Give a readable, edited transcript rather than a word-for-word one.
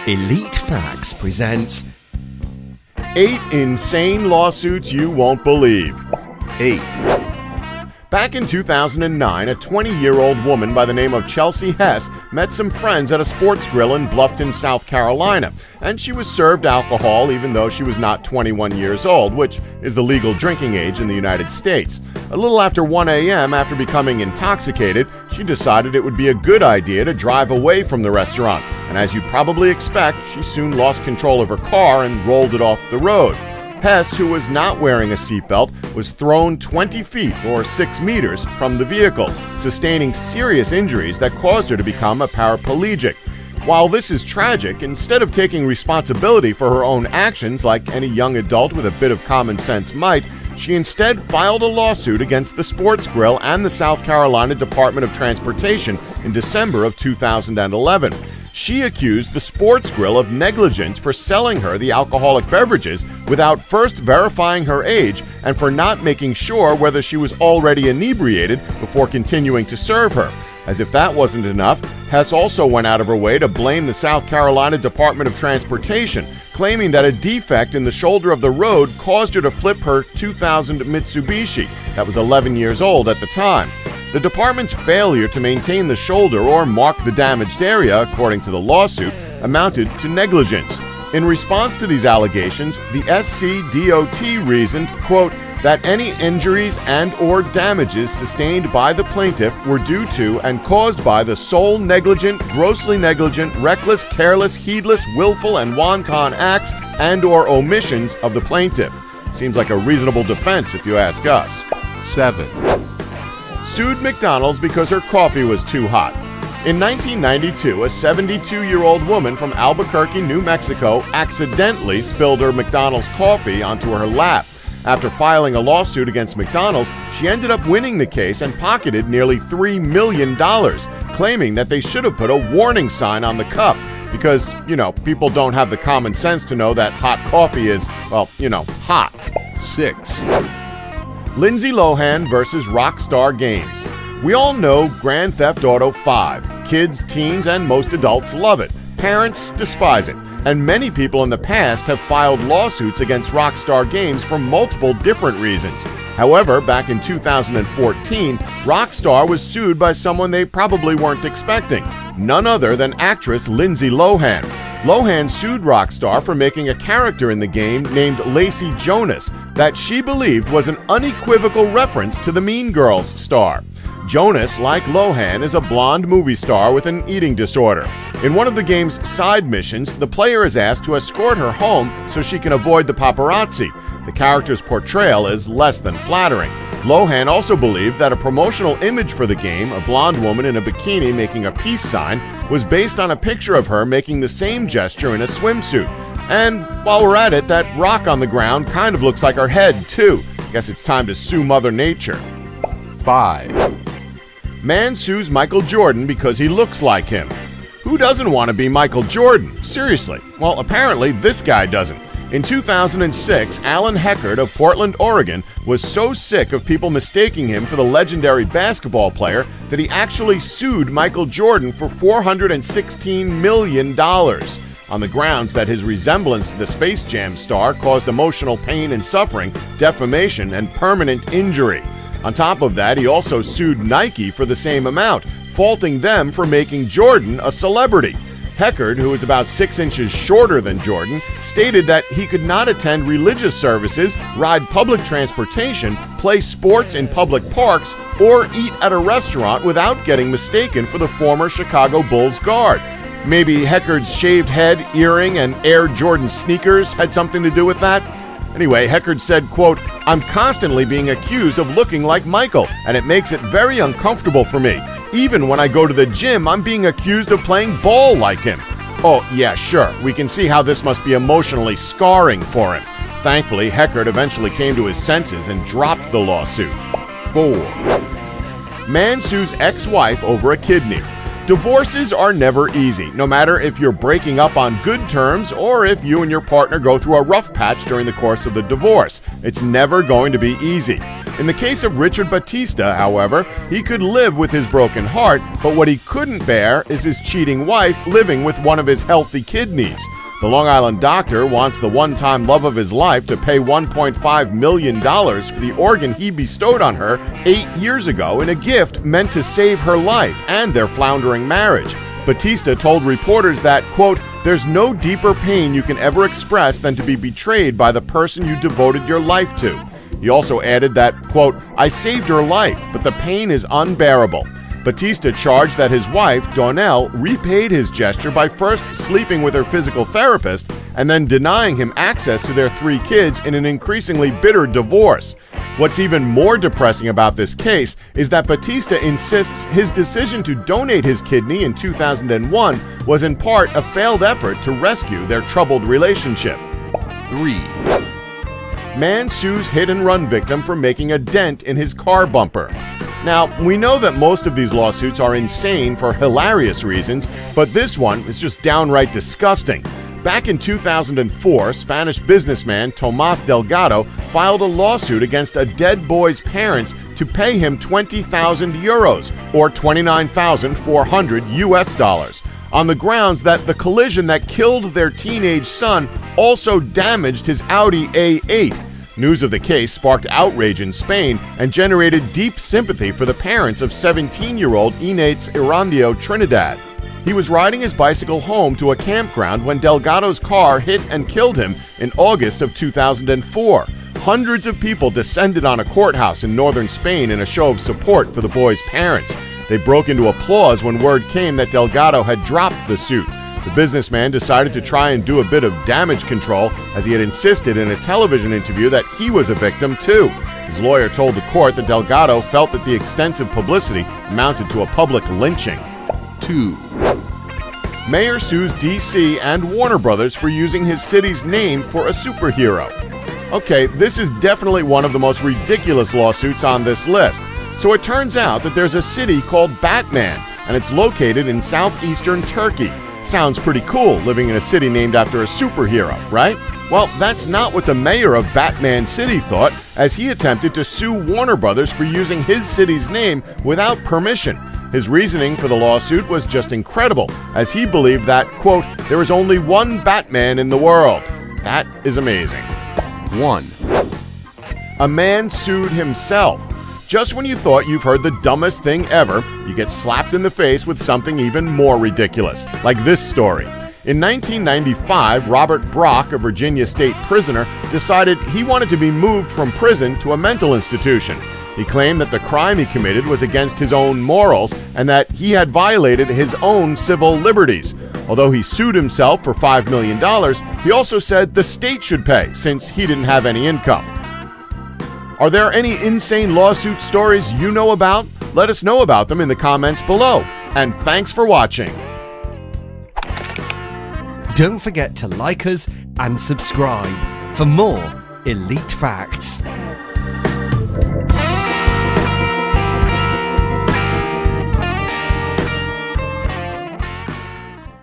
Elite Facts presents 8 insane lawsuits you won't believe. 8. Back in 2009, a 20-year-old woman by the name of Chelsea Hess met some friends at a sports grill in Bluffton, South Carolina, and she was served alcohol even though she was not 21 years old, which is the legal drinking age in the United States. A little after 1 a.m., after becoming intoxicated, she decided it would be a good idea to drive away from the restaurant, and as you'd probably expect, she soon lost control of her car and rolled it off the road. Hess, who was not wearing a seatbelt, was thrown 20 feet or 6 meters from the vehicle, sustaining serious injuries that caused her to become a paraplegic. While this is tragic, instead of taking responsibility for her own actions like any young adult with a bit of common sense might, she instead filed a lawsuit against the sports grill and the South Carolina Department of Transportation in December of 2011. She accused the sports grill of negligence for selling her the alcoholic beverages without first verifying her age and for not making sure whether she was already inebriated before continuing to serve her. As if that wasn't enough, Hess also went out of her way to blame the South Carolina Department of Transportation, claiming that a defect in the shoulder of the road caused her to flip her 2000 Mitsubishi that was 11 years old at the time. The department's failure to maintain the shoulder or mark the damaged area, according to the lawsuit, amounted to negligence. In response to these allegations, the SCDOT reasoned, quote, that any injuries and/or damages sustained by the plaintiff were due to and caused by the sole negligent, grossly negligent, reckless, careless, heedless, willful, and wanton acts and/or omissions of the plaintiff. Seems like a reasonable defense if you ask us. 7. Sued McDonald's because her coffee was too hot. In 1992, a 72-year-old woman from Albuquerque, New Mexico, accidentally spilled her McDonald's coffee onto her lap. After filing a lawsuit against McDonald's, she ended up winning the case and pocketed nearly $3 million, claiming that they should have put a warning sign on the cup because, people don't have the common sense to know that hot coffee is, hot. 6. Lindsay Lohan versus Rockstar games. We all know Grand Theft Auto 5. Kids, teens, and most adults love it. Parents despise it. And many people in the past have filed lawsuits against Rockstar Games for multiple different reasons. However, back in 2014, Rockstar was sued by someone they probably weren't expecting. None other than actress Lindsay Lohan. Lohan sued Rockstar for making a character in the game named Lacey Jonas that she believed was an unequivocal reference to the Mean Girls star. Jonas, like Lohan, is a blonde movie star with an eating disorder. In one of the game's side missions, the player is asked to escort her home so she can avoid the paparazzi. The character's portrayal is less than flattering. Lohan also believed that a promotional image for the game, a blonde woman in a bikini making a peace sign, was based on a picture of her making the same gesture in a swimsuit. And while we're at it, that rock on the ground kind of looks like her head, too. Guess it's time to sue Mother Nature. 5. Man sues Michael Jordan because he looks like him. Who doesn't want to be Michael Jordan? Seriously. Well, apparently this guy doesn't. In 2006, Alan Heckard of Portland, Oregon, was so sick of people mistaking him for the legendary basketball player that he actually sued Michael Jordan for $416 million on the grounds that his resemblance to the Space Jam star caused emotional pain and suffering, defamation, and permanent injury. On top of that, he also sued Nike for the same amount, faulting them for making Jordan a celebrity. Heckard, who is about 6 inches shorter than Jordan, stated that he could not attend religious services, ride public transportation, play sports in public parks, or eat at a restaurant without getting mistaken for the former Chicago Bulls guard. Maybe Heckard's shaved head, earring, and Air Jordan sneakers had something to do with that? Anyway, Heckard said, quote, "I'm constantly being accused of looking like Michael, and it makes it very uncomfortable for me. Even when I go to the gym, I'm being accused of playing ball like him." Oh, yeah, sure. We can see how this must be emotionally scarring for him. Thankfully, Heckard eventually came to his senses and dropped the lawsuit. 4. Man sues ex-wife over a kidney. Divorces are never easy, no matter if you're breaking up on good terms or if you and your partner go through a rough patch during the course of the divorce. It's never going to be easy. In the case of Richard Batista, however, he could live with his broken heart, but what he couldn't bear is his cheating wife living with one of his healthy kidneys. The Long Island doctor wants the one-time love of his life to pay $1.5 million for the organ he bestowed on her 8 years ago in a gift meant to save her life and their floundering marriage. Batista told reporters that, quote, "There's no deeper pain you can ever express than to be betrayed by the person you devoted your life to." He also added that, quote, "I saved her life, but the pain is unbearable." Batista charged that his wife, Donnell, repaid his gesture by first sleeping with her physical therapist and then denying him access to their 3 kids in an increasingly bitter divorce. What's even more depressing about this case is that Batista insists his decision to donate his kidney in 2001 was in part a failed effort to rescue their troubled relationship. 3, Man sues hit-and-run victim for making a dent in his car bumper. Now, we know that most of these lawsuits are insane for hilarious reasons, but this one is just downright disgusting. Back in 2004, Spanish businessman Tomas Delgado filed a lawsuit against a dead boy's parents to pay him 20,000 euros, or $29,400 US, on the grounds that the collision that killed their teenage son also damaged his Audi A8. News of the case sparked outrage in Spain and generated deep sympathy for the parents of 17-year-old Inés Erandio Trinidad. He was riding his bicycle home to a campground when Delgado's car hit and killed him in August of 2004. Hundreds of people descended on a courthouse in northern Spain in a show of support for the boy's parents. They broke into applause when word came that Delgado had dropped the suit. The businessman decided to try and do a bit of damage control, as he had insisted in a television interview that he was a victim too. His lawyer told the court that Delgado felt that the extensive publicity amounted to a public lynching. 2, Mayor sues DC and Warner Brothers for using his city's name for a superhero. Okay, this is definitely one of the most ridiculous lawsuits on this list. So it turns out that there's a city called Batman, and it's located in southeastern Turkey. Sounds pretty cool, living in a city named after a superhero, right? Well, that's not what the mayor of Batman City thought, as he attempted to sue Warner Brothers for using his city's name without permission. His reasoning for the lawsuit was just incredible, as he believed that, quote, "There is only one Batman in the world." That is amazing. 1, A man sued himself. Just when you thought you've heard the dumbest thing ever, you get slapped in the face with something even more ridiculous, like this story. In 1995, Robert Brock, a Virginia state prisoner, decided he wanted to be moved from prison to a mental institution. He claimed that the crime he committed was against his own morals and that he had violated his own civil liberties. Although he sued himself for $5 million, he also said the state should pay since he didn't have any income. Are there any insane lawsuit stories you know about? Let us know about them in the comments below. And thanks for watching. Don't forget to like us and subscribe for more elite facts.